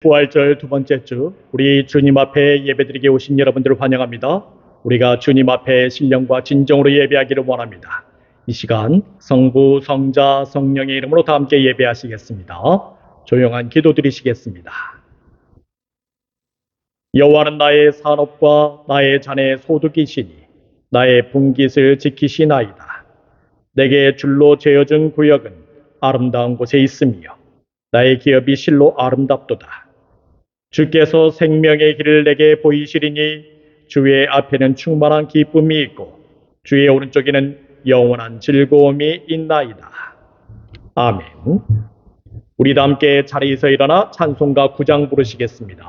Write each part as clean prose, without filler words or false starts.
부활절 두 번째 주, 우리 주님 앞에 예배드리게 오신 여러분들을 환영합니다. 우리가 주님 앞에 신령과 진정으로 예배하기를 원합니다. 이 시간 성부, 성자, 성령의 이름으로 다 함께 예배하시겠습니다. 조용한 기도 드리시겠습니다. 여호와는 나의 산업과 나의 잔의 소득이시니 나의 분깃을 지키시나이다. 내게 줄로 재어준 구역은 아름다운 곳에 있으며 나의 기업이 실로 아름답도다. 주께서 생명의 길을 내게 보이시리니 주의 앞에는 충만한 기쁨이 있고 주의 오른쪽에는 영원한 즐거움이 있나이다. 아멘. 우리 다 함께 자리에서 일어나 찬송가 9장 부르시겠습니다.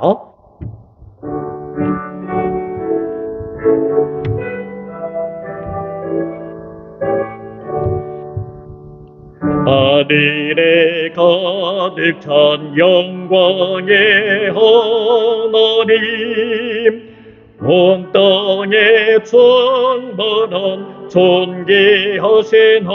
하늘에 가득 찬 영광의 하나님, 온 땅에 충만한 존귀하신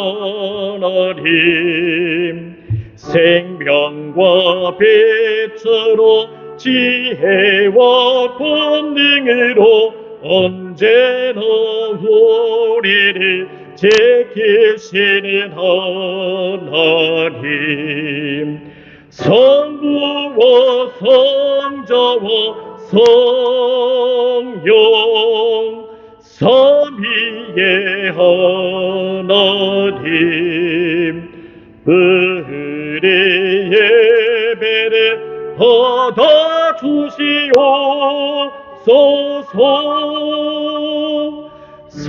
하나님, 생명과 빛으로 지혜와 권능으로 언제나 우리를 지키시는 하나님, 성부와 성자와 성령 삼위의 하나님, 우리 예배를 받아주시옵소서.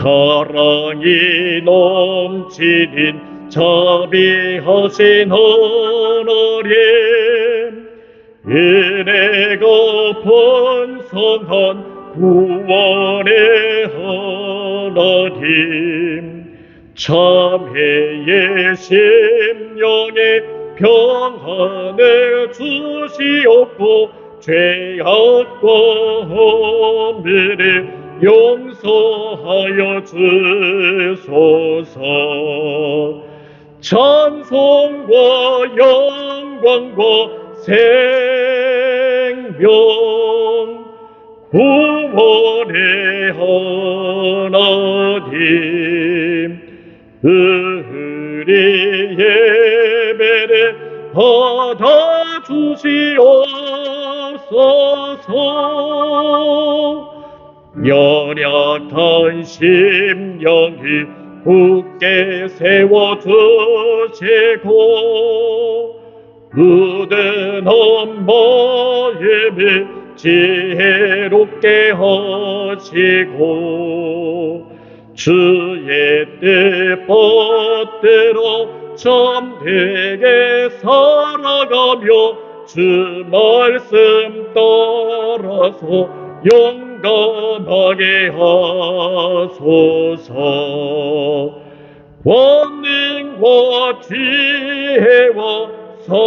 사랑이 넘치는 자비하신 하나님, 은혜가 번성한 구원의 하나님, 참회의 심령에 평안을 주시옵고 죄악과 허물을 용서하여 주소서. 찬송과 영광과 생명 구원의 하나님, 우리 예배를 받아주시옵소서. 연약한 심령을 굳게 세워주시고 무든한 마음을 지혜롭게 하시고 주의 뜻 받들어 참되게 살아가며 주 말씀 따라서 용감하게 하소서. 권능과 지혜와 사랑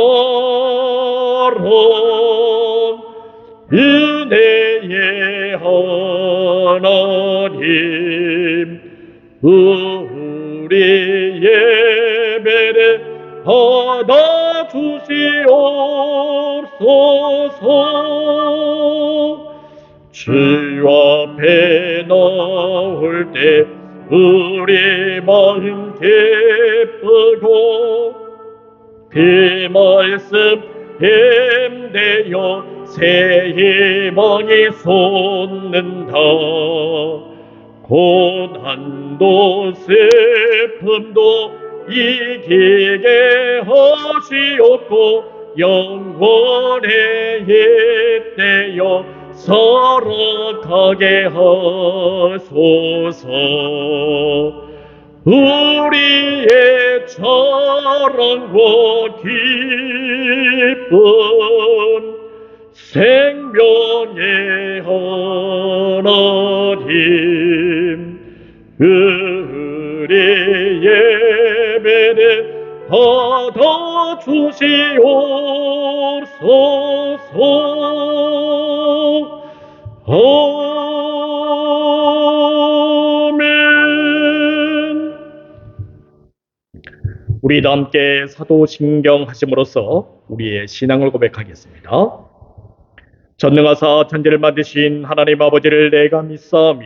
은혜의 하나님, 우리 예배를 받아주시옵소서. 주 앞에 나올 때 우리 마음 기쁘고 그 말씀 힘내어 새 희망이 솟는다. 고난도 슬픔도 이기게 하시옵고 영원에 잇대어 살아가게 하소서. 우리의 자랑과 기쁨 생명의 하나님, 우리 예배를 받아주시옵소서. 아멘. 우리 다 함께 사도신경 하심으로써 우리의 신앙을 고백하겠습니다. 전능하사 천지를 만드신 하나님 아버지를 내가 믿사오며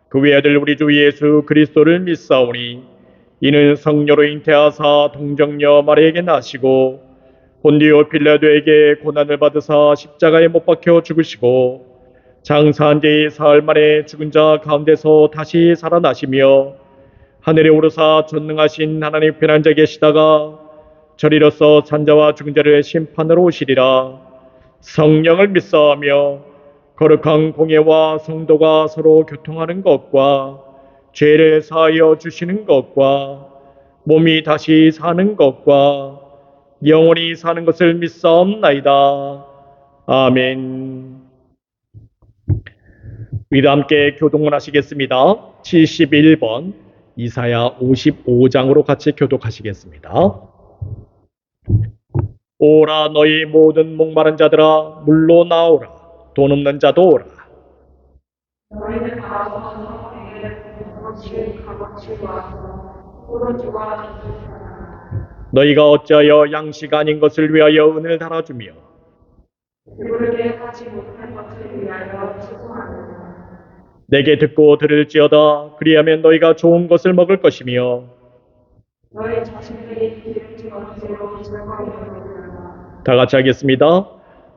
그 외아들 우리 주 예수 그리스도를 믿사오니 이는 성녀로 잉태하사 동정녀 마리에게 나시고 본디오 빌라도에게 고난을 받으사 십자가에 못 박혀 죽으시고 장사한 지 사흘 만에 죽은 자 가운데서 다시 살아나시며 하늘에 오르사 전능하신 하나님 편한 자 계시다가 저리로서 산자와 죽은 자를 심판하러 오시리라. 성령을 믿사오며 거룩한 공예와 성도가 서로 교통하는 것과 죄를 사하여 주시는 것과 몸이 다시 사는 것과 영원히 사는 것을 믿사옵나이다. 아멘. 우리도 함께 교독을 하시겠습니다. 71번 이사야 55장으로 같이 교독하시겠습니다. 오라 너희 모든 목마른 자들아 물로 나오라. 돈 없는 자도 오라. 너희는 나와서 내게 값어치 와서 오른쪽과 너희가 어찌하여 양식 아닌 것을 위하여 은을 달아주며 그들에게 하지 못한 것을 위하여 죄송하노라. 내게 듣고 들을지어다. 그리하면 너희가 좋은 것을 먹을 것이며 너희 자신들이 기름진 것으로 즐거워하리라. 다 같이 하겠습니다.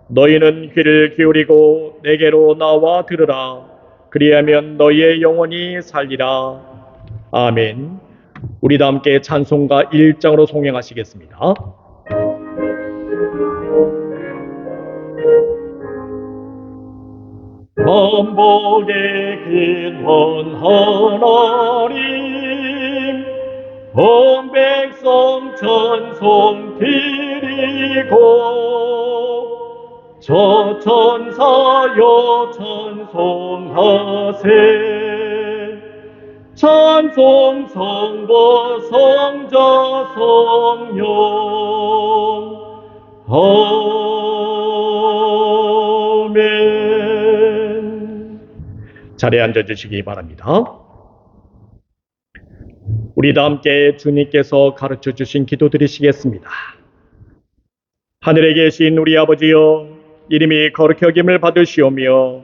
너희는 귀를 기울이고 내게로 나와 들으라. 그리하면 너희의 영혼이 살리라. 아멘. 우리 다 함께 찬송가 1장으로 송행하시겠습니다. 만복의 근원 하나님 온 백성 찬송 드리고 저 천사여 찬송하세 찬송 성부 성자 성령 아멘. 자리에 앉아주시기 바랍니다. 우리 다 함께 주님께서 가르쳐 주신 기도 드리시겠습니다. 하늘에 계신 우리 아버지여, 이름이 거룩히 여김을 받으시오며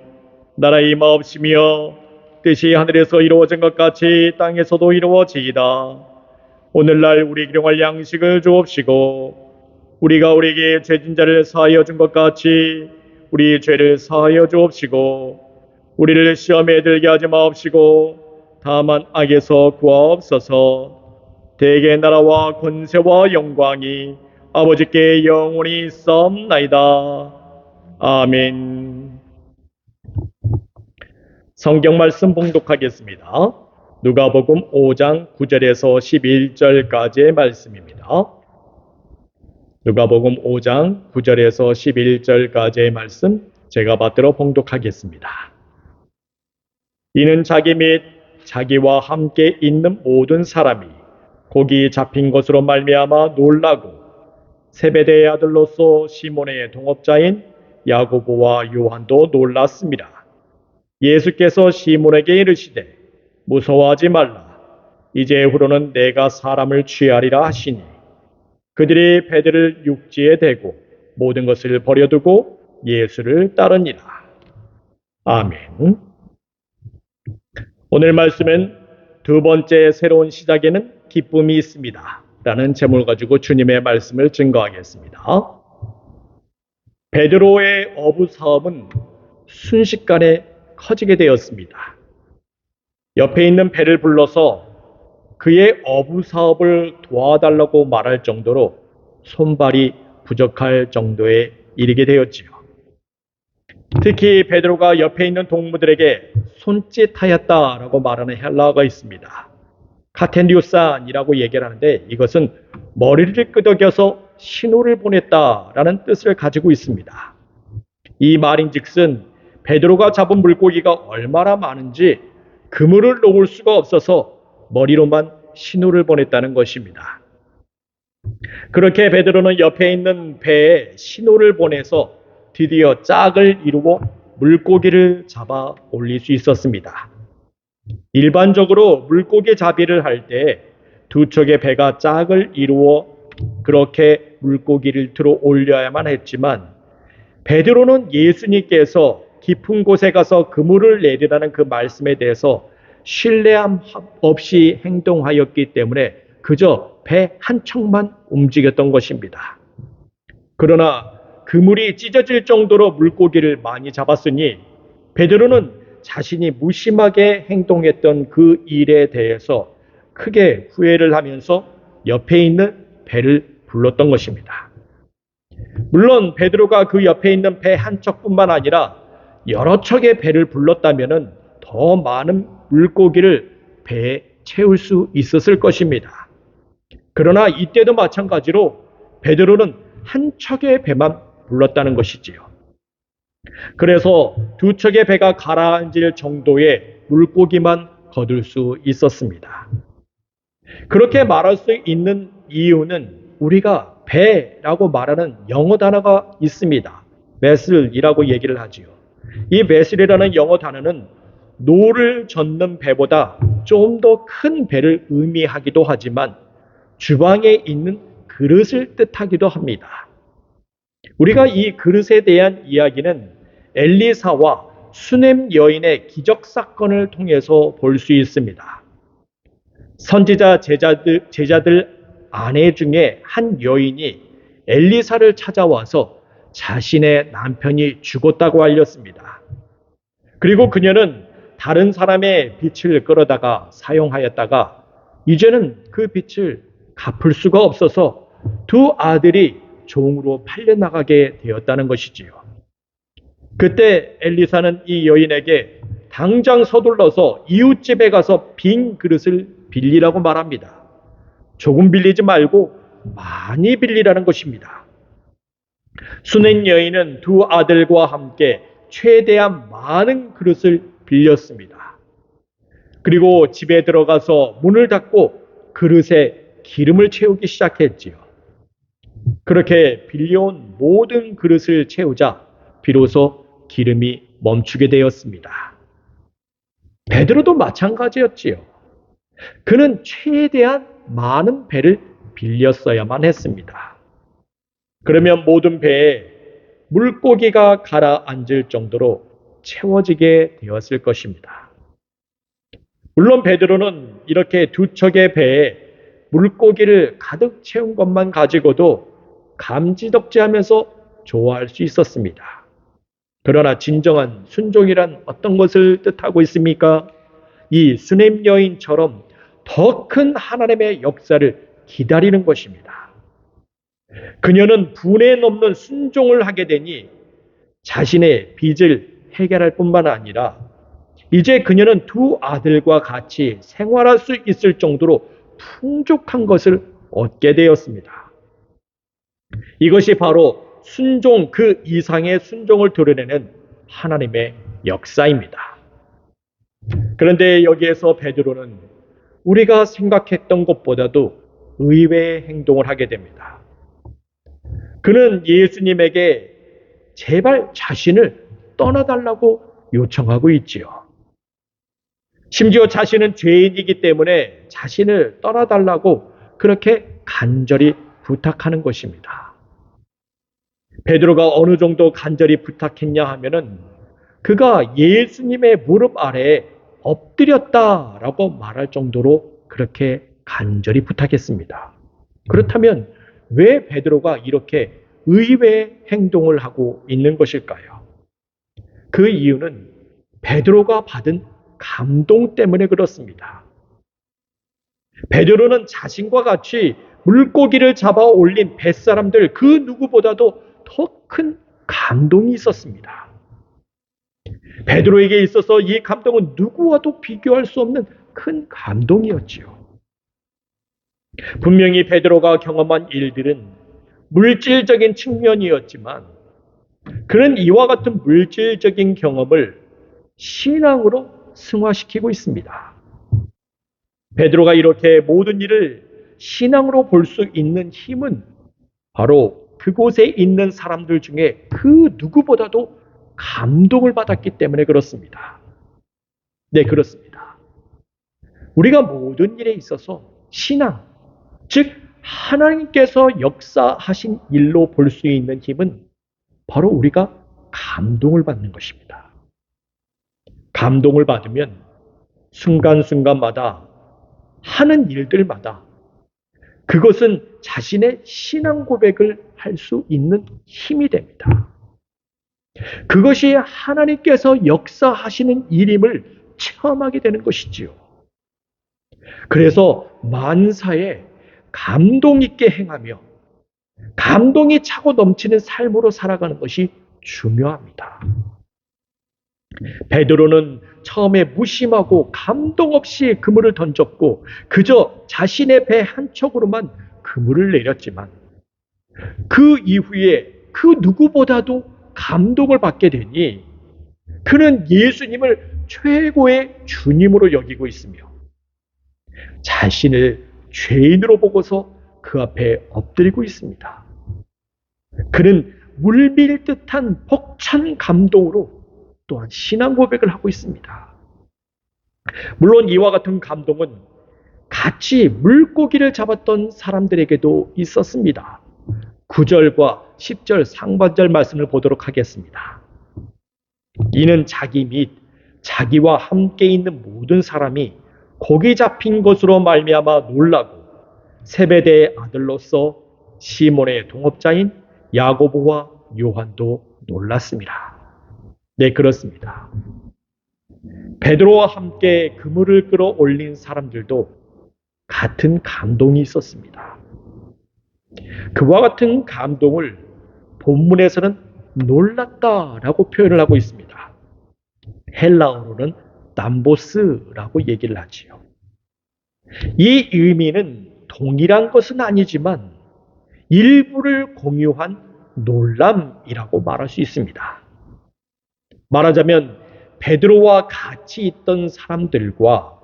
나라의 임하옵시며 뜻이 하늘에서 이루어진 것 같이 땅에서도 이루어지이다. 오늘날 우리 일용할 양식을 주옵시고 우리가 우리에게 죄진 자를 사하여 준 것 같이 우리 죄를 사하여 주옵시고 우리를 시험에 들게 하지 마옵시고 다만 악에서 구하옵소서. 대개 나라와 권세와 영광이 아버지께 영원히 있사옵나이다. 아멘. 성경 말씀 봉독하겠습니다. 누가복음 5장 9절에서 11절까지의 말씀입니다. 누가복음 5장 9절에서 11절까지의 말씀 제가 받들어 봉독하겠습니다. 이는 자기 및 자기와 함께 있는 모든 사람이 고기 잡힌 것으로 말미암아 놀라고 세베대의 아들로서 시몬의 동업자인 야고보와 요한도 놀랐습니다. 예수께서 시몬에게 이르시되 무서워하지 말라. 이제후로는 내가 사람을 취하리라 하시니 그들이 배들을 육지에 대고 모든 것을 버려두고 예수를 따르니라. 아멘. 오늘 말씀은 두 번째 새로운 시작에는 기쁨이 있습니다. 라는 제목을 가지고 주님의 말씀을 증거하겠습니다. 베드로의 어부 사업은 순식간에 커지게 되었습니다. 옆에 있는 배를 불러서 그의 어부 사업을 도와달라고 말할 정도로 손발이 부족할 정도에 이르게 되었지요. 특히 베드로가 옆에 있는 동무들에게 손짓하였다라고 말하는 헬라어가 있습니다. 카텐디우산이라고 얘기를 하는데 이것은 머리를 끄덕여서 신호를 보냈다라는 뜻을 가지고 있습니다. 이 말인즉슨 베드로가 잡은 물고기가 얼마나 많은지 그물을 놓을 수가 없어서 머리로만 신호를 보냈다는 것입니다. 그렇게 베드로는 옆에 있는 배에 신호를 보내서 드디어 짝을 이루고 물고기를 잡아 올릴 수 있었습니다. 일반적으로 물고기 잡이를 할 때 두 척의 배가 짝을 이루어 그렇게 물고기를 들어 올려야만 했지만 베드로는 예수님께서 깊은 곳에 가서 그물을 내리라는 그 말씀에 대해서 신뢰함 없이 행동하였기 때문에 그저 배 한 척만 움직였던 것입니다. 그러나 그물이 찢어질 정도로 물고기를 많이 잡았으니 베드로는 자신이 무심하게 행동했던 그 일에 대해서 크게 후회를 하면서 옆에 있는 배를 불렀던 것입니다. 물론 베드로가 그 옆에 있는 배 한 척뿐만 아니라 여러 척의 배를 불렀다면 더 많은 물고기를 배에 채울 수 있었을 것입니다. 그러나 이때도 마찬가지로 베드로는 한 척의 배만 불렀다는 것이지요. 그래서 두 척의 배가 가라앉을 정도의 물고기만 거둘 수 있었습니다. 그렇게 말할 수 있는 이유는 우리가 배라고 말하는 영어 단어가 있습니다. vessel이라고 얘기를 하지요. 이 vessel이라는 영어 단어는 노를 젓는 배보다 좀 더 큰 배를 의미하기도 하지만 주방에 있는 그릇을 뜻하기도 합니다. 우리가 이 그릇에 대한 이야기는 엘리사와 수넴 여인의 기적 사건을 통해서 볼 수 있습니다. 선지자 제자들 아내 중에 한 여인이 엘리사를 찾아와서 자신의 남편이 죽었다고 알렸습니다. 그리고 그녀는 다른 사람의 빚을 끌어다가 사용하였다가 이제는 그 빚을 갚을 수가 없어서 두 아들이 종으로 팔려나가게 되었다는 것이지요. 그때 엘리사는 이 여인에게 당장 서둘러서 이웃집에 가서 빈 그릇을 빌리라고 말합니다. 조금 빌리지 말고 많이 빌리라는 것입니다. 수넴 여인은 두 아들과 함께 최대한 많은 그릇을 빌렸습니다. 그리고 집에 들어가서 문을 닫고 그릇에 기름을 채우기 시작했지요. 그렇게 빌려온 모든 그릇을 채우자 비로소 기름이 멈추게 되었습니다. 베드로도 마찬가지였지요. 그는 최대한 많은 배를 빌렸어야만 했습니다. 그러면 모든 배에 물고기가 가라앉을 정도로 채워지게 되었을 것입니다. 물론 베드로는 이렇게 두 척의 배에 물고기를 가득 채운 것만 가지고도 감지덕지하면서 좋아할 수 있었습니다. 그러나 진정한 순종이란 어떤 것을 뜻하고 있습니까? 이 수넴 여인처럼 더 큰 하나님의 역사를 기다리는 것입니다. 그녀는 분에 넘는 순종을 하게 되니 자신의 빚을 해결할 뿐만 아니라 이제 그녀는 두 아들과 같이 생활할 수 있을 정도로 풍족한 것을 얻게 되었습니다. 이것이 바로 순종 그 이상의 순종을 드러내는 하나님의 역사입니다. 그런데 여기에서 베드로는 우리가 생각했던 것보다도 의외의 행동을 하게 됩니다. 그는 예수님에게 제발 자신을 떠나달라고 요청하고 있지요. 심지어 자신은 죄인이기 때문에 자신을 떠나달라고 그렇게 간절히 부탁하는 것입니다. 베드로가 어느 정도 간절히 부탁했냐 하면은 그가 예수님의 무릎 아래에 엎드렸다라고 말할 정도로 그렇게 간절히 부탁했습니다. 그렇다면 왜 베드로가 이렇게 의외의 행동을 하고 있는 것일까요? 그 이유는 베드로가 받은 감동 때문에 그렇습니다. 베드로는 자신과 같이 물고기를 잡아 올린 뱃사람들 그 누구보다도 더 큰 감동이 있었습니다. 베드로에게 있어서 이 감동은 누구와도 비교할 수 없는 큰 감동이었지요. 분명히 베드로가 경험한 일들은 물질적인 측면이었지만 그는 이와 같은 물질적인 경험을 신앙으로 승화시키고 있습니다. 베드로가 이렇게 모든 일을 신앙으로 볼 수 있는 힘은 바로 그곳에 있는 사람들 중에 그 누구보다도 감동을 받았기 때문에 그렇습니다. 네, 그렇습니다. 우리가 모든 일에 있어서 신앙, 즉 하나님께서 역사하신 일로 볼 수 있는 힘은 바로 우리가 감동을 받는 것입니다. 감동을 받으면 순간순간마다 하는 일들마다 그것은 자신의 신앙 고백을 할 수 있는 힘이 됩니다. 그것이 하나님께서 역사하시는 일임을 체험하게 되는 것이지요. 그래서 만사에 감동 있게 행하며 감동이 차고 넘치는 삶으로 살아가는 것이 중요합니다. 베드로는 처음에 무심하고 감동 없이 그물을 던졌고 그저 자신의 배 한 척으로만 그물을 내렸지만 그 이후에 그 누구보다도 감동을 받게 되니 그는 예수님을 최고의 주님으로 여기고 있으며 자신을 죄인으로 보고서 그 앞에 엎드리고 있습니다. 그는 물밀 듯한 벅찬 감동으로 또한 신앙 고백을 하고 있습니다. 물론 이와 같은 감동은 같이 물고기를 잡았던 사람들에게도 있었습니다. 9절과 10절 상반절 말씀을 보도록 하겠습니다. 이는 자기 및 자기와 함께 있는 모든 사람이 고기 잡힌 것으로 말미암아 놀라고 세베대의 아들로서 시몬의 동업자인 야고보와 요한도 놀랐습니다. 네, 그렇습니다. 베드로와 함께 그물을 끌어올린 사람들도 같은 감동이 있었습니다. 그와 같은 감동을 본문에서는 놀랐다라고 표현을 하고 있습니다. 헬라어로는 남보스라고 얘기를 하지요. 이 의미는 동일한 것은 아니지만 일부를 공유한 놀람이라고 말할 수 있습니다. 말하자면 베드로와 같이 있던 사람들과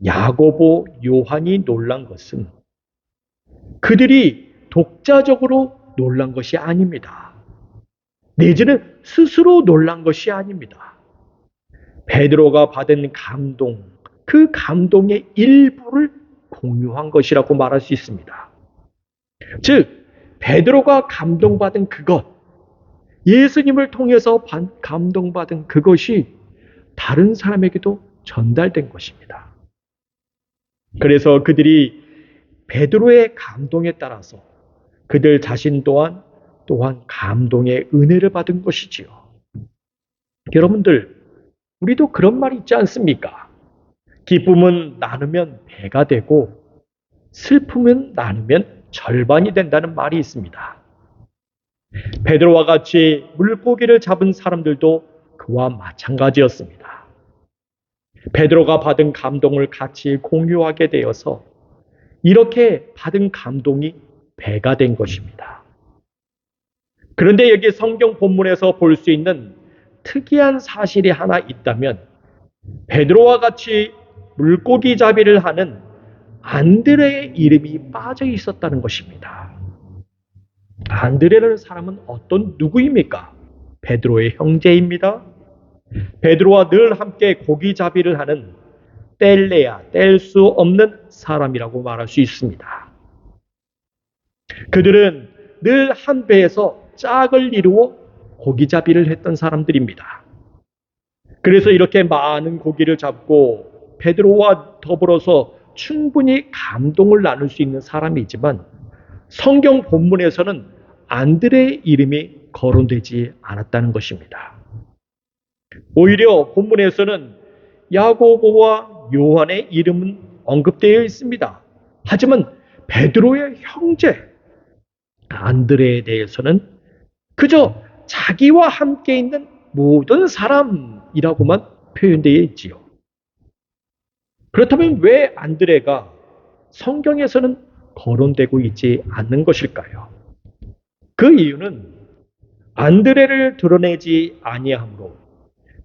야고보, 요한이 놀란 것은 그들이 독자적으로 놀란 것이 아닙니다. 내지는 스스로 놀란 것이 아닙니다. 베드로가 받은 감동, 그 감동의 일부를 공유한 것이라고 말할 수 있습니다. 즉, 베드로가 감동받은 그것, 예수님을 통해서 감동받은 그것이 다른 사람에게도 전달된 것입니다. 그래서 그들이 베드로의 감동에 따라서 그들 자신 또한 감동의 은혜를 받은 것이지요. 여러분들, 우리도 그런 말이 있지 않습니까? 기쁨은 나누면 배가 되고 슬픔은 나누면 절반이 된다는 말이 있습니다. 베드로와 같이 물고기를 잡은 사람들도 그와 마찬가지였습니다. 베드로가 받은 감동을 같이 공유하게 되어서 이렇게 받은 감동이 배가 된 것입니다. 그런데 여기 성경 본문에서 볼 수 있는 특이한 사실이 하나 있다면 베드로와 같이 물고기 잡이를 하는 안드레의 이름이 빠져 있었다는 것입니다. 안드레라는 사람은 어떤 누구입니까? 베드로의 형제입니다. 베드로와 늘 함께 고기잡이를 하는 뗄 수 없는 사람이라고 말할 수 있습니다. 그들은 늘 한 배에서 짝을 이루어 고기잡이를 했던 사람들입니다. 그래서 이렇게 많은 고기를 잡고 베드로와 더불어서 충분히 감동을 나눌 수 있는 사람이지만 성경 본문에서는 안드레의 이름이 거론되지 않았다는 것입니다. 오히려 본문에서는 야고보와 요한의 이름은 언급되어 있습니다. 하지만 베드로의 형제 안드레에 대해서는 그저 자기와 함께 있는 모든 사람이라고만 표현되어 있지요. 그렇다면 왜 안드레가 성경에서는 거론되고 있지 않는 것일까요? 그 이유는 안드레를 드러내지 아니하므로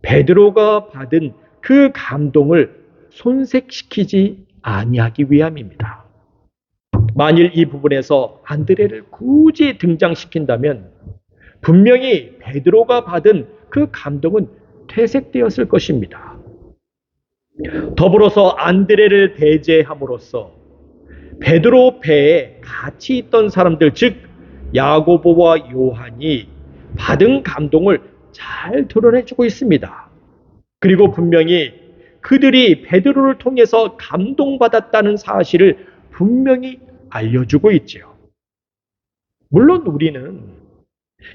베드로가 받은 그 감동을 손색시키지 아니하기 위함입니다. 만일 이 부분에서 안드레를 굳이 등장시킨다면 분명히 베드로가 받은 그 감동은 퇴색되었을 것입니다. 더불어서 안드레를 배제함으로써 베드로 배에 같이 있던 사람들, 즉 야고보와 요한이 받은 감동을 잘 드러내주고 있습니다. 그리고 분명히 그들이 베드로를 통해서 감동받았다는 사실을 분명히 알려주고 있죠. 물론 우리는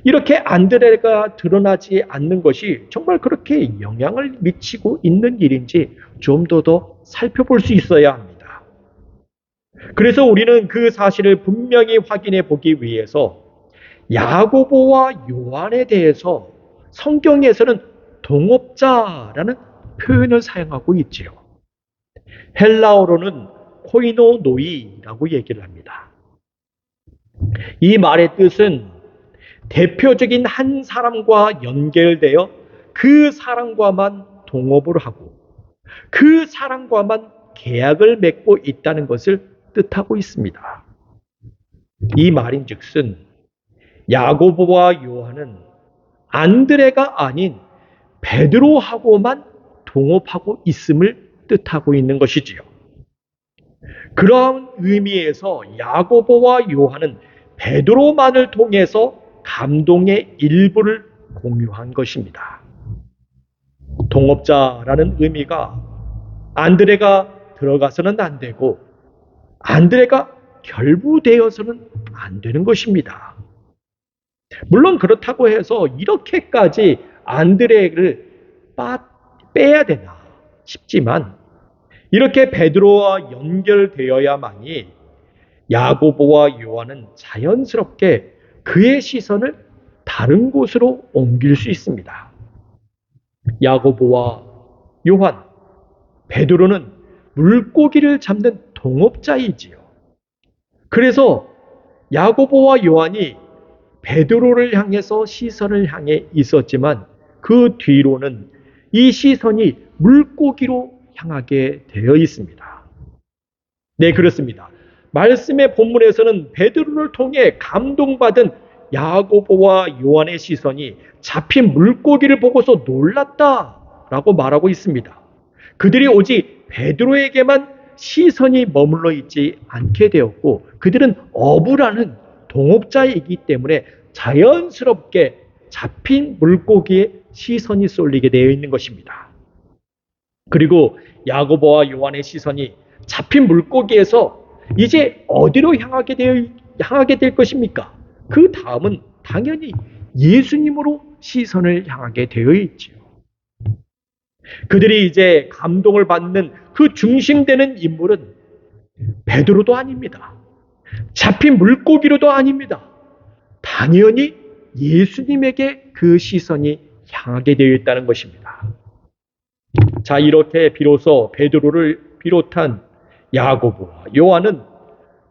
이렇게 안드레가 드러나지 않는 것이 정말 그렇게 영향을 미치고 있는 일인지 좀 더 살펴볼 수 있어야 합니다. 그래서 우리는 그 사실을 분명히 확인해 보기 위해서 야고보와 요한에 대해서 성경에서는 동업자라는 표현을 사용하고 있지요. 헬라어로는 코이노노이라고 얘기를 합니다. 이 말의 뜻은 대표적인 한 사람과 연결되어 그 사람과만 동업을 하고 그 사람과만 계약을 맺고 있다는 것을 뜻하고 있습니다. 이 말인즉슨 야고보와 요한은 안드레가 아닌 베드로하고만 동업하고 있음을 뜻하고 있는 것이지요. 그러한 의미에서 야고보와 요한은 베드로만을 통해서 감동의 일부를 공유한 것입니다. 동업자라는 의미가 안드레가 들어가서는 안 되고 안드레가 결부되어서는 안 되는 것입니다. 물론 그렇다고 해서 이렇게까지 안드레를 빼야 되나 싶지만 이렇게 베드로와 연결되어야만이 야고보와 요한은 자연스럽게 그의 시선을 다른 곳으로 옮길 수 있습니다. 야고보와 요한, 베드로는 물고기를 잡는 동업자이지요. 그래서 야고보와 요한이 베드로를 향해서 시선을 향해 있었지만 그 뒤로는 이 시선이 물고기로 향하게 되어 있습니다. 네, 그렇습니다. 말씀의 본문에서는 베드로를 통해 감동받은 야고보와 요한의 시선이 잡힌 물고기를 보고서 놀랐다라고 말하고 있습니다. 그들이 오직 베드로에게만 시선이 머물러 있지 않게 되었고 그들은 어부라는 동업자이기 때문에 자연스럽게 잡힌 물고기에 시선이 쏠리게 되어 있는 것입니다. 그리고 야고보와 요한의 시선이 잡힌 물고기에서 이제 어디로 향하게 될 것입니까? 그 다음은 당연히 예수님으로 시선을 향하게 되어 있지요. 그들이 이제 감동을 받는 그 중심되는 인물은 베드로도 아닙니다. 잡힌 물고기로도 아닙니다. 당연히 예수님에게 그 시선이 향하게 되어 있다는 것입니다. 자, 이렇게 비로소 베드로를 비롯한 야고보와 요한은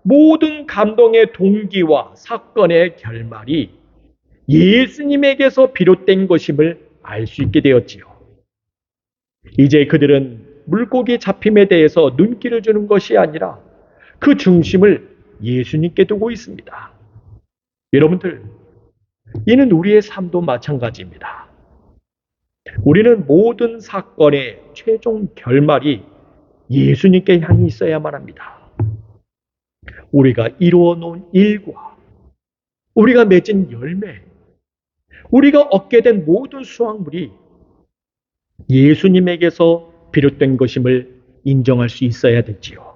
모든 감동의 동기와 사건의 결말이 예수님에게서 비롯된 것임을 알 수 있게 되었지요. 이제 그들은 물고기 잡힘에 대해서 눈길을 주는 것이 아니라 그 중심을 예수님께 두고 있습니다. 여러분들, 이는 우리의 삶도 마찬가지입니다. 우리는 모든 사건의 최종 결말이 예수님께 향해 있어야만 합니다. 우리가 이루어 놓은 일과 우리가 맺은 열매, 우리가 얻게 된 모든 수확물이 예수님에게서 비롯된 것임을 인정할 수 있어야 되지요.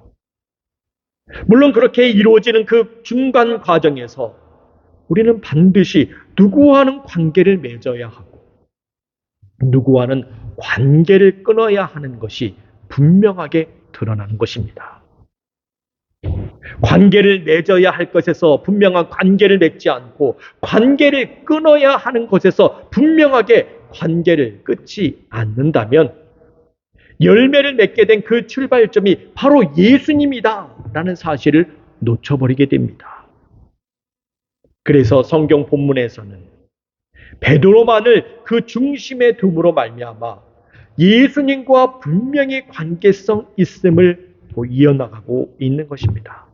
물론 그렇게 이루어지는 그 중간 과정에서 우리는 반드시 누구와는 관계를 맺어야 하고 누구와는 관계를 끊어야 하는 것이 분명하게 드러나는 것입니다. 관계를 맺어야 할 것에서 분명한 관계를 맺지 않고 관계를 끊어야 하는 것에서 분명하게 관계를 끊지 않는다면 열매를 맺게 된 그 출발점이 바로 예수님이다라는 사실을 놓쳐버리게 됩니다. 그래서 성경 본문에서는 베드로만을 그 중심에 둠으로 말미암아 예수님과 분명히 관계성 있음을 이어나가고 있는 것입니다.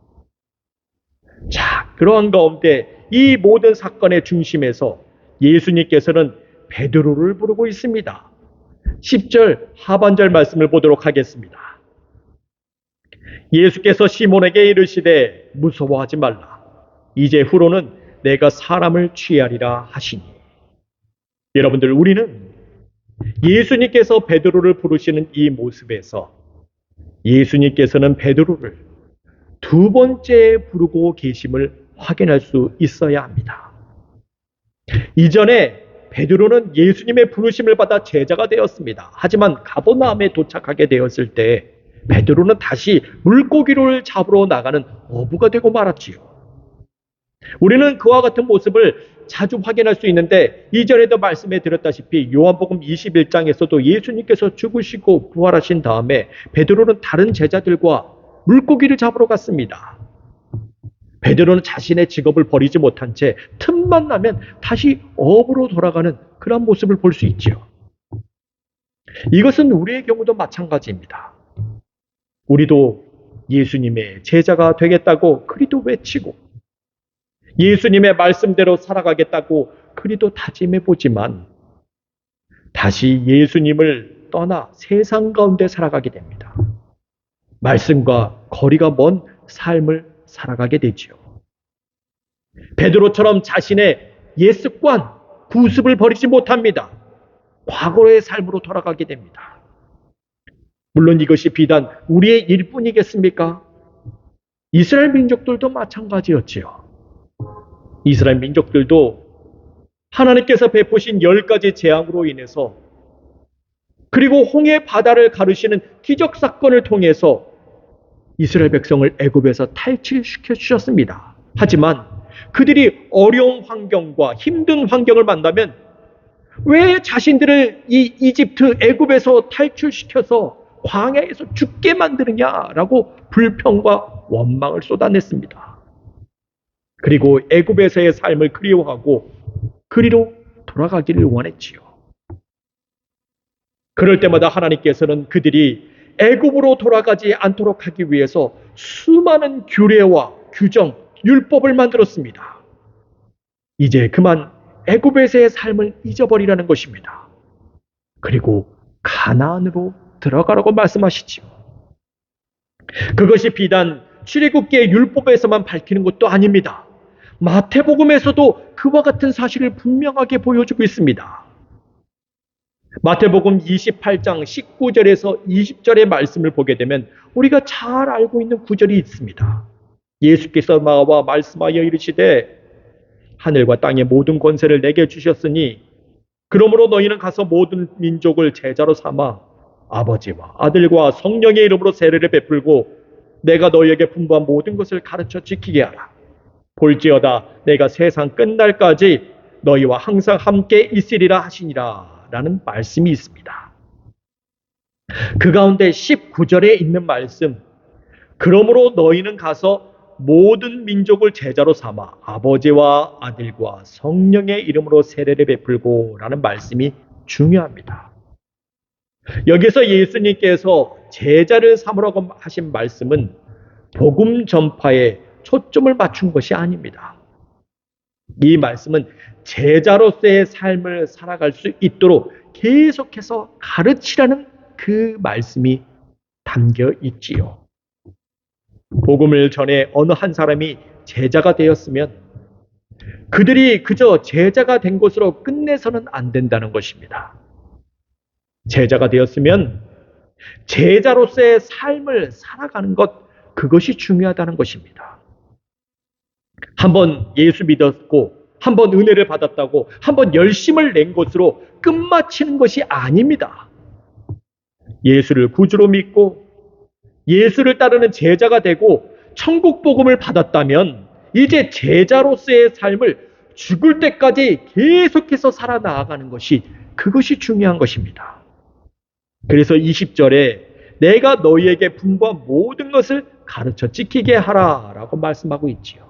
자, 그러한 가운데 이 모든 사건의 중심에서 예수님께서는 베드로를 부르고 있습니다. 10절 하반절 말씀을 보도록 하겠습니다. 예수께서 시몬에게 이르시되 무서워하지 말라. 이제 후로는 내가 사람을 취하리라 하시니. 여러분들, 우리는 예수님께서 베드로를 부르시는 이 모습에서 예수님께서는 베드로를 두 번째 부르고 계심을 확인할 수 있어야 합니다. 이전에 베드로는 예수님의 부르심을 받아 제자가 되었습니다. 하지만 가버나움에 도착하게 되었을 때 베드로는 다시 물고기를 잡으러 나가는 어부가 되고 말았지요. 우리는 그와 같은 모습을 자주 확인할 수 있는데, 이전에도 말씀해 드렸다시피 요한복음 21장에서도 예수님께서 죽으시고 부활하신 다음에 베드로는 다른 제자들과 물고기를 잡으러 갔습니다. 베드로는 자신의 직업을 버리지 못한 채 틈만 나면 다시 어부로 돌아가는 그런 모습을 볼 수 있지요. 이것은 우리의 경우도 마찬가지입니다. 우리도 예수님의 제자가 되겠다고 그리도 외치고 예수님의 말씀대로 살아가겠다고 그리도 다짐해 보지만 다시 예수님을 떠나 세상 가운데 살아가게 됩니다. 말씀과 거리가 먼 삶을 살아가게 되지요. 베드로처럼 자신의 옛 습관, 구습을 버리지 못합니다. 과거의 삶으로 돌아가게 됩니다. 물론 이것이 비단 우리의 일뿐이겠습니까? 이스라엘 민족들도 마찬가지였지요. 이스라엘 민족들도 하나님께서 베푸신 10가지 재앙으로 인해서, 그리고 홍해 바다를 가르시는 기적 사건을 통해서 이스라엘 백성을 애굽에서 탈출시켜 주셨습니다. 하지만 그들이 어려운 환경과 힘든 환경을 만나면 왜 자신들을 이 이집트 애굽에서 탈출시켜서 광야에서 죽게 만드느냐라고 불평과 원망을 쏟아냈습니다. 그리고 애굽에서의 삶을 그리워하고 그리로 돌아가기를 원했지요. 그럴 때마다 하나님께서는 그들이 애굽으로 돌아가지 않도록 하기 위해서 수많은 규례와 규정, 율법을 만들었습니다. 이제 그만 애굽에서의 삶을 잊어버리라는 것입니다. 그리고 가나안으로 들어가라고 말씀하시지요. 그것이 비단 출애굽기의 율법에서만 밝히는 것도 아닙니다. 마태복음에서도 그와 같은 사실을 분명하게 보여주고 있습니다. 마태복음 28장 19절에서 20절의 말씀을 보게 되면 우리가 잘 알고 있는 구절이 있습니다. 예수께서 나와 말씀하여 이르시되 하늘과 땅의 모든 권세를 내게 주셨으니 그러므로 너희는 가서 모든 민족을 제자로 삼아 아버지와 아들과 성령의 이름으로 세례를 베풀고 내가 너희에게 분부한 모든 것을 가르쳐 지키게 하라. 볼지어다 내가 세상 끝날까지 너희와 항상 함께 있으리라 하시니라 라는 말씀이 있습니다. 그 가운데 19절에 있는 말씀, 그러므로 너희는 가서 모든 민족을 제자로 삼아 아버지와 아들과 성령의 이름으로 세례를 베풀고 라는 말씀이 중요합니다. 여기서 예수님께서 제자를 삼으라고 하신 말씀은 복음 전파에 초점을 맞춘 것이 아닙니다. 이 말씀은 제자로서의 삶을 살아갈 수 있도록 계속해서 가르치라는 그 말씀이 담겨 있지요. 복음을 전해 어느 한 사람이 제자가 되었으면 그들이 그저 제자가 된 것으로 끝내서는 안 된다는 것입니다. 제자가 되었으면 제자로서의 삶을 살아가는 것, 그것이 중요하다는 것입니다. 한번 예수 믿었고 한번 은혜를 받았다고 한번 열심을 낸 것으로 끝마치는 것이 아닙니다. 예수를 구주로 믿고 예수를 따르는 제자가 되고 천국 복음을 받았다면 이제 제자로서의 삶을 죽을 때까지 계속해서 살아나가는 것이, 그것이 중요한 것입니다. 그래서 20절에 내가 너희에게 분부한 모든 것을 가르쳐 지키게 하라 라고 말씀하고 있지요.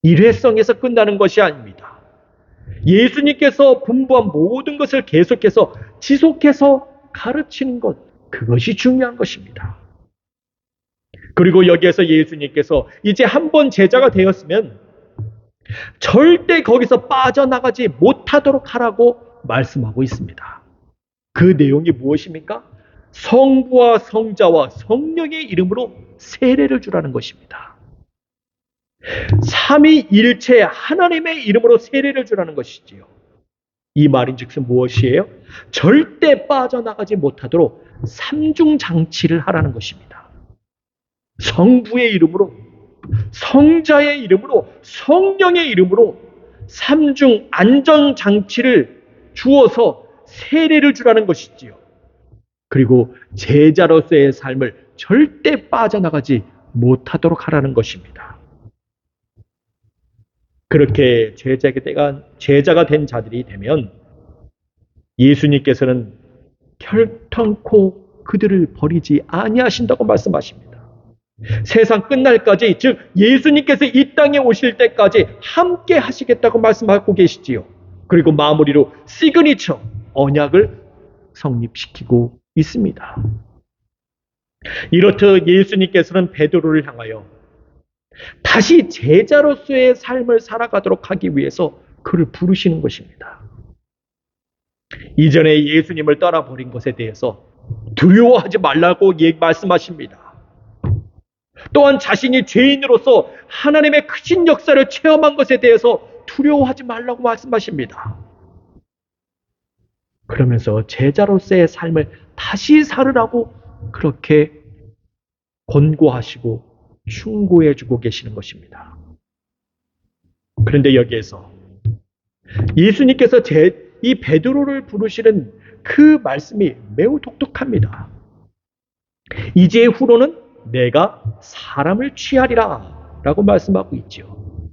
일회성에서 끝나는 것이 아닙니다. 예수님께서 분부한 모든 것을 계속해서 지속해서 가르치는 것, 그것이 중요한 것입니다. 그리고 여기에서 예수님께서 이제 한번 제자가 되었으면 절대 거기서 빠져나가지 못하도록 하라고 말씀하고 있습니다. 그 내용이 무엇입니까? 성부와 성자와 성령의 이름으로 세례를 주라는 것입니다. 삼위일체 하나님의 이름으로 세례를 주라는 것이지요. 이 말인즉슨 무엇이에요? 절대 빠져나가지 못하도록 삼중장치를 하라는 것입니다. 성부의 이름으로, 성자의 이름으로, 성령의 이름으로 삼중 안전장치를 주어서 세례를 주라는 것이지요. 그리고 제자로서의 삶을 절대 빠져나가지 못하도록 하라는 것입니다. 그렇게 제자가 된 자들이 되면 예수님께서는 결탄코 그들을 버리지 아니하신다고 말씀하십니다. 세상 끝날까지, 즉 예수님께서 이 땅에 오실 때까지 함께 하시겠다고 말씀하고 계시지요. 그리고 마무리로 시그니처 언약을 성립시키고 있습니다. 이렇듯 예수님께서는 베드로를 향하여 다시 제자로서의 삶을 살아가도록 하기 위해서 그를 부르시는 것입니다. 이전에 예수님을 떠나버린 것에 대해서 두려워하지 말라고 말씀하십니다. 또한 자신이 죄인으로서 하나님의 크신 역사를 체험한 것에 대해서 두려워하지 말라고 말씀하십니다. 그러면서 제자로서의 삶을 다시 살으라고 그렇게 권고하시고 충고해주고 계시는 것입니다. 그런데 여기에서 예수님께서 이 베드로를 부르시는 그 말씀이 매우 독특합니다. 이제 후로는 내가 사람을 취하리라 라고 말씀하고 있죠.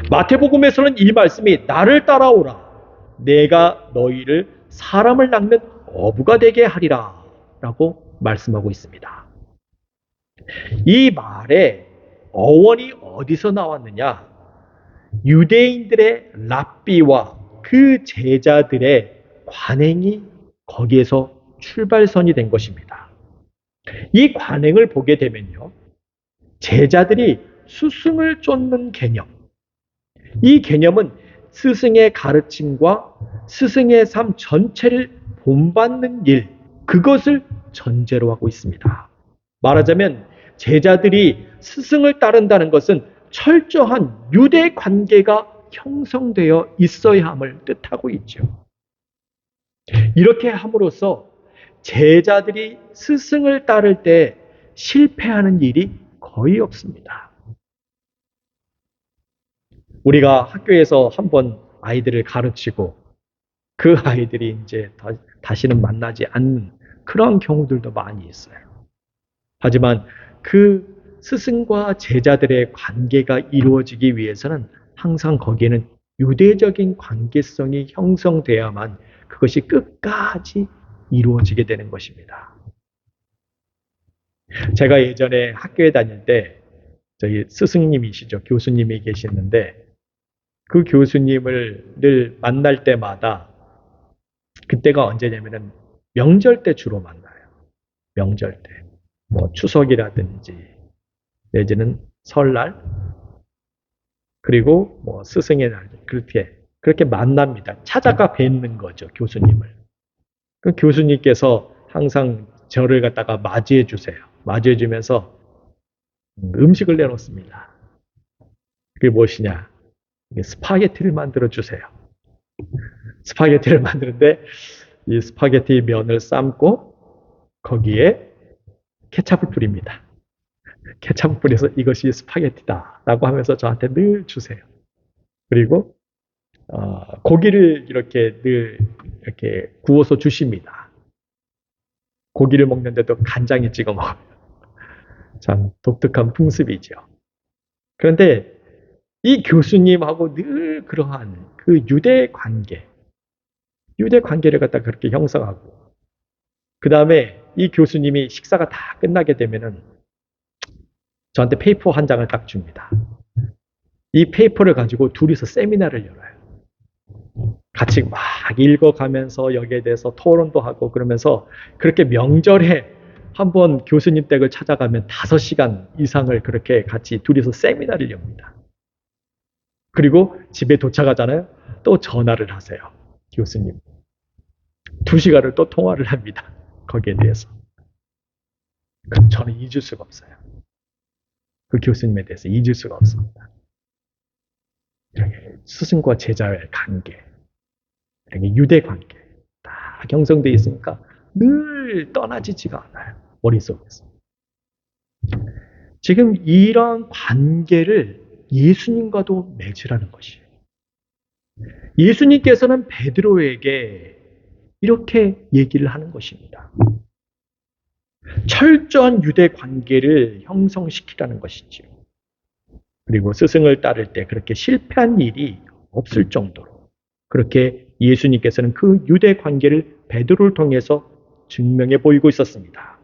마태복음에서는 이 말씀이 나를 따라오라, 내가 너희를 사람을 낚는 어부가 되게 하리라 라고 말씀하고 있습니다. 이 말에 어원이 어디서 나왔느냐? 유대인들의 랍비와 그 제자들의 관행이 거기에서 출발선이 된 것입니다. 이 관행을 보게 되면요, 제자들이 스승을 쫓는 개념, 이 개념은 스승의 가르침과 스승의 삶 전체를 본받는 일, 그것을 전제로 하고 있습니다. 말하자면 제자들이 스승을 따른다는 것은 철저한 유대 관계가 형성되어 있어야 함을 뜻하고 있죠. 이렇게 함으로써 제자들이 스승을 따를 때 실패하는 일이 거의 없습니다. 우리가 학교에서 한번 아이들을 가르치고 그 아이들이 이제 다시는 만나지 않는 그런 경우들도 많이 있어요. 하지만 그 스승과 제자들의 관계가 이루어지기 위해서는 항상 거기에는 유대적인 관계성이 형성돼야만 그것이 끝까지 이루어지게 되는 것입니다. 제가 예전에 학교에 다닐 때 저희 스승님이시죠. 교수님이 계시는데 그 교수님을 늘 만날 때마다 그때가 언제냐면은 명절 때 주로 만나요. 명절 때. 뭐 추석이라든지 내지는 설날 그리고 뭐 스승의 날 그렇게 만납니다. 찾아가 뵙는 거죠. 교수님을. 그 교수님께서 항상 저를 갖다가 맞이해 주세요. 맞이해 주면서 음식을 내놓습니다. 그게 무엇이냐? 스파게티를 만들어 주세요. 스파게티를 만드는데 이 스파게티 면을 삶고 거기에 케찹을 뿌립니다. 케찹을 뿌려서 이것이 스파게티다 라고 하면서 저한테 늘 주세요. 그리고 고기를 이렇게 늘 이렇게 구워서 주십니다. 고기를 먹는데도 간장에 찍어 먹어요. 참 독특한 풍습이죠. 그런데 이 교수님하고 늘 그러한 그 유대 관계를 갖다 그렇게 형성하고, 그 다음에 이 교수님이 식사가 다 끝나게 되면은 저한테 페이퍼 한 장을 딱 줍니다. 이 페이퍼를 가지고 둘이서 세미나를 열어요. 같이 막 읽어가면서 여기에 대해서 토론도 하고 그러면서 그렇게 명절에 한번 교수님 댁을 찾아가면 5시간 이상을 그렇게 같이 둘이서 세미나를 엽니다. 그리고 집에 도착하잖아요. 또 전화를 하세요. 교수님. 2시간을 또 통화를 합니다. 거기에 대해서. 그럼 저는 잊을 수가 없어요. 그 교수님에 대해서 잊을 수가 없습니다. 스승과 제자의 관계. 이렇게 유대 관계 다 형성되어 있으니까 늘 떠나지지가 않아요. 머릿속에서. 지금 이런 관계를 예수님과도 맺으라는 것이에요. 예수님께서는 베드로에게 이렇게 얘기를 하는 것입니다. 철저한 유대 관계를 형성시키라는 것이지요. 그리고 스승을 따를 때 그렇게 실패한 일이 없을 정도로 그렇게 예수님께서는 그 유대 관계를 베드로를 통해서 증명해 보이고 있었습니다.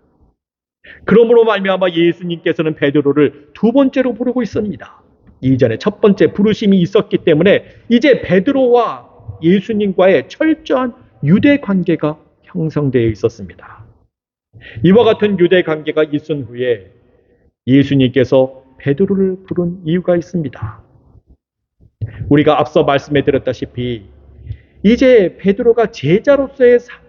그러므로 말미암아 예수님께서는 베드로를 두 번째로 부르고 있습니다. 이전에 첫 번째 부르심이 있었기 때문에 이제 베드로와 예수님과의 철저한 유대 관계가 형성되어 있었습니다. 이와 같은 유대 관계가 있은 후에 예수님께서 베드로를 부른 이유가 있습니다. 우리가 앞서 말씀해 드렸다시피 이제 베드로가 제자로서의 삶,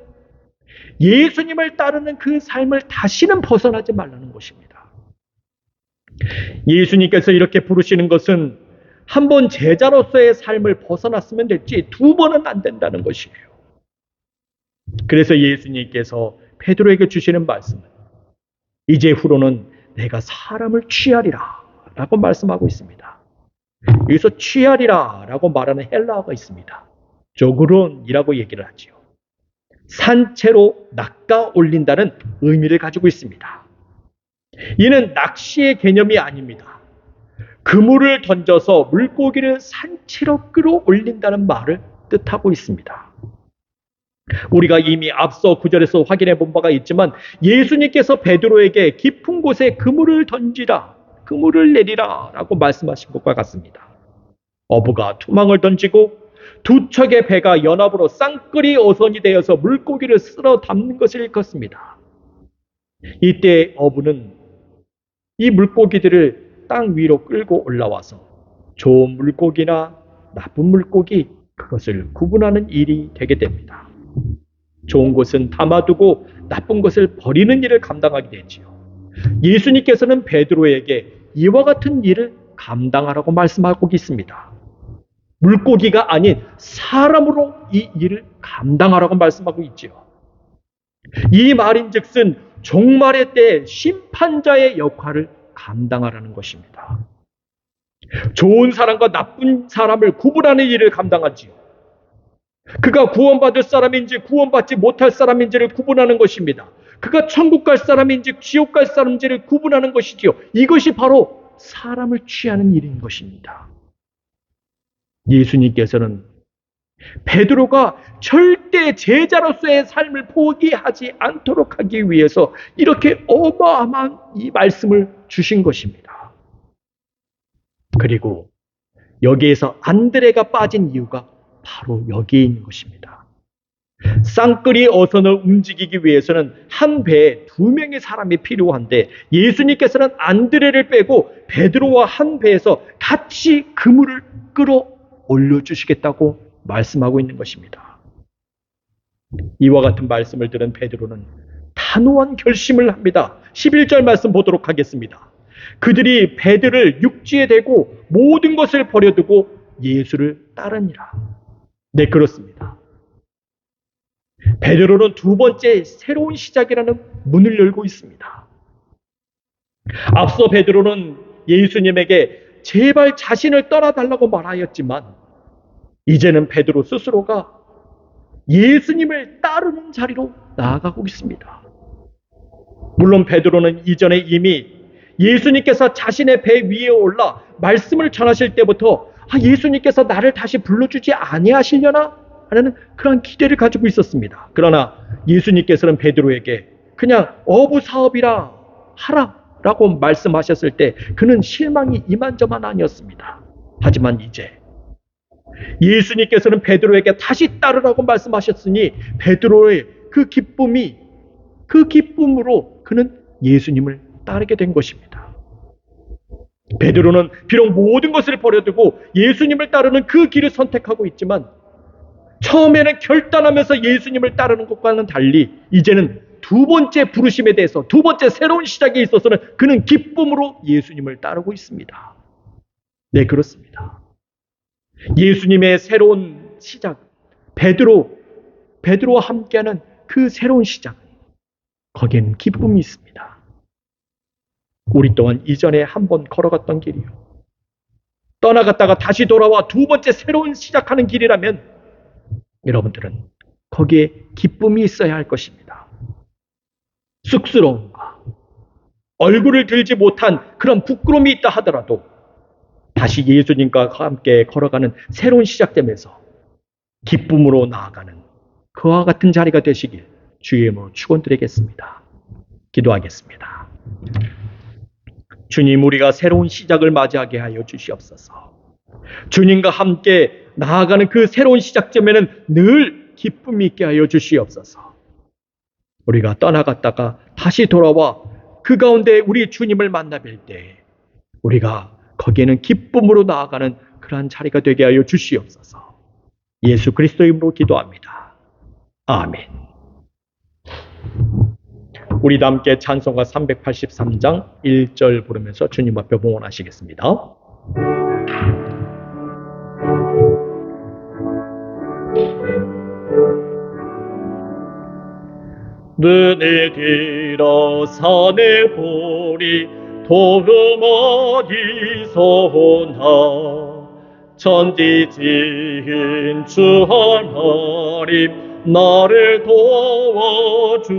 예수님을 따르는 그 삶을 다시는 벗어나지 말라는 것입니다. 예수님께서 이렇게 부르시는 것은 한 번 제자로서의 삶을 벗어났으면 됐지 두 번은 안 된다는 것이에요. 그래서 예수님께서 베드로에게 주시는 말씀은 이제 후로는 내가 사람을 취하리라 라고 말씀하고 있습니다. 여기서 취하리라 라고 말하는 헬라어가 있습니다. 조그론이라고 얘기를 하지요. 산채로 낚아 올린다는 의미를 가지고 있습니다. 이는 낚시의 개념이 아닙니다. 그물을 던져서 물고기를 산채로 끌어올린다는 말을 뜻하고 있습니다. 우리가 이미 앞서 구절에서 확인해 본 바가 있지만 예수님께서 베드로에게 깊은 곳에 그물을 던지라, 그물을 내리라 라고 말씀하신 것과 같습니다. 어부가 투망을 던지고 두 척의 배가 연합으로 쌍끌이 어선이 되어서 물고기를 쓸어 담는 것을 일컫습니다. 이때 어부는 이 물고기들을 땅 위로 끌고 올라와서 좋은 물고기나 나쁜 물고기 그것을 구분하는 일이 되게 됩니다. 좋은 것은 담아두고 나쁜 것을 버리는 일을 감당하게 되지요. 예수님께서는 베드로에게 이와 같은 일을 감당하라고 말씀하고 있습니다. 물고기가 아닌 사람으로 이 일을 감당하라고 말씀하고 있지요. 이 말인즉슨 종말의 때 심판자의 역할을 감당하라는 것입니다. 좋은 사람과 나쁜 사람을 구분하는 일을 감당하지요. 그가 구원받을 사람인지 구원받지 못할 사람인지를 구분하는 것입니다. 그가 천국 갈 사람인지 지옥 갈 사람인지를 구분하는 것이지요. 이것이 바로 사람을 취하는 일인 것입니다. 예수님께서는 베드로가 절대 제자로서의 삶을 포기하지 않도록 하기 위해서 이렇게 어마어마한 이 말씀을 주신 것입니다. 그리고 여기에서 안드레가 빠진 이유가 바로 여기에 있는 것입니다. 쌍끌이 어선을 움직이기 위해서는 한 배에 두 명의 사람이 필요한데 예수님께서는 안드레를 빼고 베드로와 한 배에서 같이 그물을 끌어 올려주시겠다고 말씀하고 있는 것입니다. 이와 같은 말씀을 들은 베드로는 단호한 결심을 합니다. 11절 말씀 보도록 하겠습니다. 그들이 배들을 육지에 대고 모든 것을 버려두고 예수를 따르니라. 네, 그렇습니다. 베드로는 두 번째 새로운 시작이라는 문을 열고 있습니다. 앞서 베드로는 예수님에게 제발 자신을 떠나달라고 말하였지만 이제는 베드로 스스로가 예수님을 따르는 자리로 나아가고 있습니다. 물론 베드로는 이전에 이미 예수님께서 자신의 배 위에 올라 말씀을 전하실 때부터 예수님께서 나를 다시 불러주지 아니하시려나 하는 그런 기대를 가지고 있었습니다. 그러나 예수님께서는 베드로에게 그냥 어부 사업이라 하라라고 말씀하셨을 때 그는 실망이 이만저만 아니었습니다. 하지만 이제 예수님께서는 베드로에게 다시 따르라고 말씀하셨으니 베드로의 그 기쁨으로 그는 예수님을 따르게 된 것입니다. 베드로는 비록 모든 것을 버려두고 예수님을 따르는 그 길을 선택하고 있지만 처음에는 결단하면서 예수님을 따르는 것과는 달리 이제는 두 번째 부르심에 대해서 두 번째 새로운 시작에 있어서는 그는 기쁨으로 예수님을 따르고 있습니다. 네, 그렇습니다. 예수님의 새로운 시작, 베드로와 함께하는 그 새로운 시작, 거기에는 기쁨이 있습니다. 우리 또한 이전에 한번 걸어갔던 길이요, 떠나갔다가 다시 돌아와 두 번째 새로운 시작하는 길이라면 여러분들은 거기에 기쁨이 있어야 할 것입니다. 쑥스러움과 얼굴을 들지 못한 그런 부끄러움이 있다 하더라도 다시 예수님과 함께 걸어가는 새로운 시작점에서 기쁨으로 나아가는 그와 같은 자리가 되시길 주의 이름으로 축원드리겠습니다. 기도하겠습니다. 주님, 우리가 새로운 시작을 맞이하게 하여 주시옵소서. 주님과 함께 나아가는 그 새로운 시작점에는 늘 기쁨이 있게 하여 주시옵소서. 우리가 떠나갔다가 다시 돌아와 그 가운데 우리 주님을 만나 뵐 때 우리가 거기에는 기쁨으로 나아가는 그러한 자리가 되게 하여 주시옵소서. 예수 그리스도의 이름으로 기도합니다. 아멘. 우리 다 함께 찬송가 383장 1절 부르면서 주님 앞에 봉헌하시겠습니다. 눈을 들어 산을 보리 도움 어디서 오나 천지 지은 주 하나님 나를 도와주시네.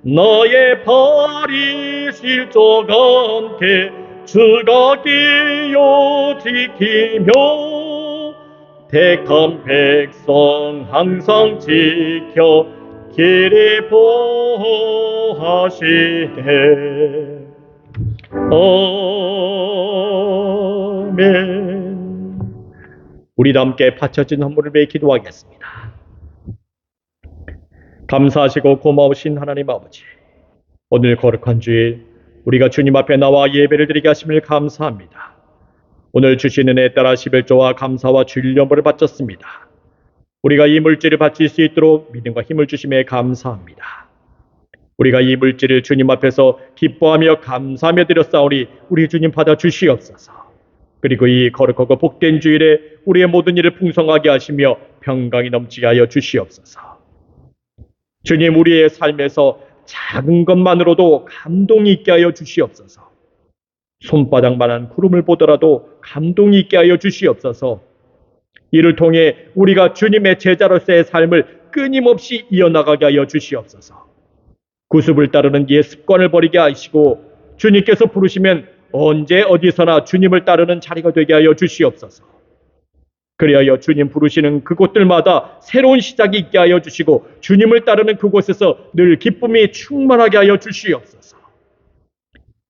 너의 발이 실족 않게 주가 끼어 지키며 택한 백성 항상 지켜 길이 보호하시네. 아멘. 우리 다 함께 바쳐진 헌물을 위해 기도하겠습니다. 감사하시고 고마우신 하나님 아버지, 오늘 거룩한 주일 우리가 주님 앞에 나와 예배를 드리게 하심을 감사합니다. 오늘 주신 은혜에 따라 11조와 감사와 주일 연보를 바쳤습니다. 우리가 이 물질을 바칠 수 있도록 믿음과 힘을 주심에 감사합니다. 우리가 이 물질을 주님 앞에서 기뻐하며 감사하며 드렸사오니 우리 주님 받아 주시옵소서. 그리고 이 거룩하고 복된 주일에 우리의 모든 일을 풍성하게 하시며 평강이 넘치게 하여 주시옵소서. 주님, 우리의 삶에서 작은 것만으로도 감동이 있게 하여 주시옵소서. 손바닥만한 구름을 보더라도 감동이 있게 하여 주시옵소서. 이를 통해 우리가 주님의 제자로서의 삶을 끊임없이 이어나가게 하여 주시옵소서. 구습을 따르는 옛 습관을 버리게 하시고 주님께서 부르시면 언제 어디서나 주님을 따르는 자리가 되게 하여 주시옵소서. 그리하여 주님 부르시는 그곳들마다 새로운 시작이 있게 하여 주시고 주님을 따르는 그곳에서 늘 기쁨이 충만하게 하여 주시옵소서.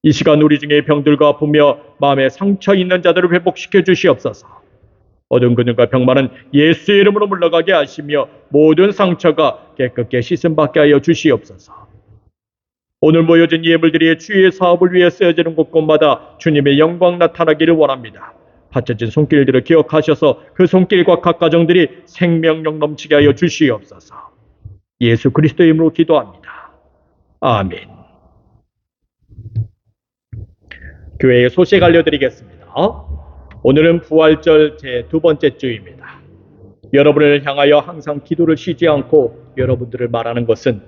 이 시간 우리 중에 병들고 아프며 마음에 상처 있는 자들을 회복시켜 주시옵소서. 어두운 근육과 병만은 예수의 이름으로 물러가게 하시며 모든 상처가 깨끗게 씻음받게 하여 주시옵소서. 오늘 모여진 예물들이 주의 사업을 위해 쓰여지는 곳곳마다 주님의 영광 나타나기를 원합니다. 바쳐진 손길들을 기억하셔서 그 손길과 각 가정들이 생명력 넘치게 하여 주시옵소서. 예수 그리스도의 이름으로 기도합니다. 아멘. 교회의 소식 알려드리겠습니다. 오늘은 부활절 제2 번째 주입니다. 여러분을 향하여 항상 기도를 쉬지 않고 여러분들을 말하는 것은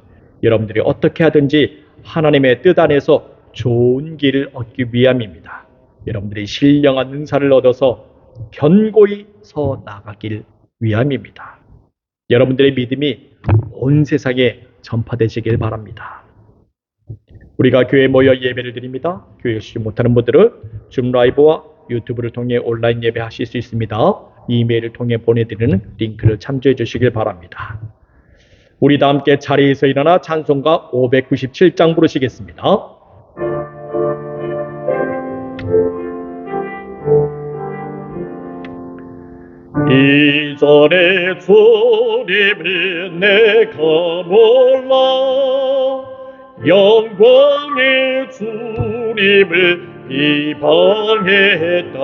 여러분들이 어떻게 하든지 하나님의 뜻 안에서 좋은 길을 얻기 위함입니다. 여러분들이 신령한 은사를 얻어서 견고히 서 나가길 위함입니다. 여러분들의 믿음이 온 세상에 전파되시길 바랍니다. 우리가 교회에 모여 예배를 드립니다. 교회에 오시지 못하는 분들은 줌 라이브와 유튜브를 통해 온라인 예배하실 수 있습니다. 이메일을 통해 보내드리는 링크를 참조해 주시길 바랍니다. 우리 다 함께 자리에서 일어나 찬송가 597장 부르시겠습니다. 이전에 주님을 내가 몰라 영광의 주님을 비방했다.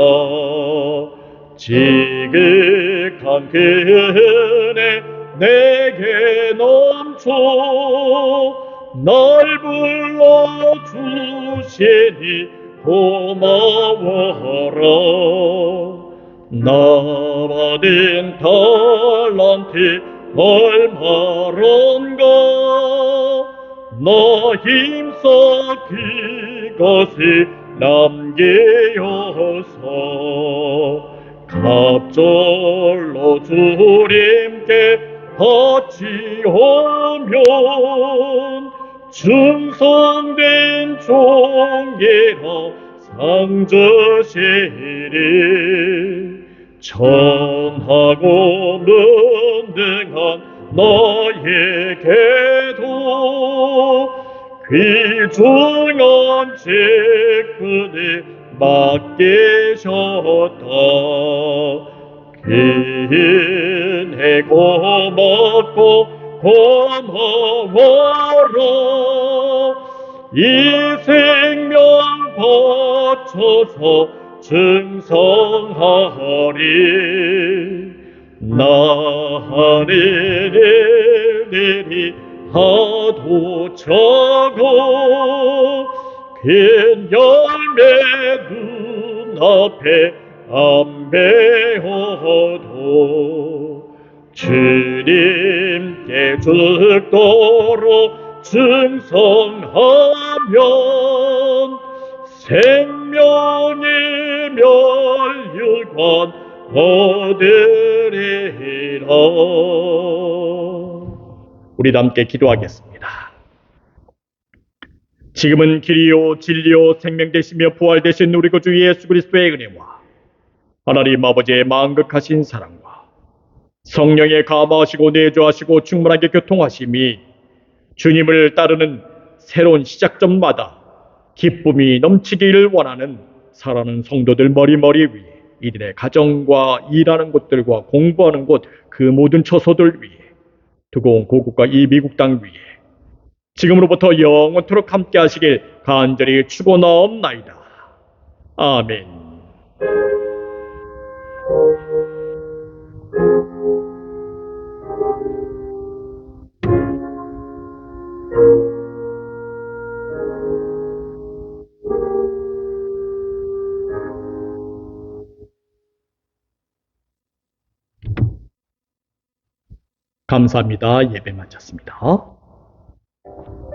지극한 그 은혜 내게 넘쳐 날 불러주시니 고마워하라. 나 받은 달란트 얼마런가 나 힘써 그것을 남기어서 갑절로 주님께 바치오면 충성된 종이라 상주시리 천하고 문등한 너에게도 귀중한 직분을 맡기셨다. 귀인의 고맙고 고마워라. 이 생명 바쳐서 증성하리. 나 하는 일들이 하도 적어 긴 열매 눈앞에 안 배워도 주님께 죽도록 증성하면 생명의 멸류관 얻으리라. 우리 함께 기도하겠습니다. 지금은 길이요 진리요 생명 되시며 부활 되신 우리 구주 예수 그리스도의 은혜와 하나님 아버지의 만극하신 사랑과 성령의 감화하시고 내주하시고 충만하게 교통하심이 주님을 따르는 새로운 시작점마다 기쁨이 넘치기를 원하는 사랑하는 성도들 머리머리 위에 이들의 가정과 일하는 곳들과 공부하는 곳 그 모든 처소들 위에 두고 고국과 이 미국 땅 위에 지금으로부터 영원토록 함께 하시길 간절히 축원하옵나이다. 아멘. 감사합니다. 예배 마쳤습니다.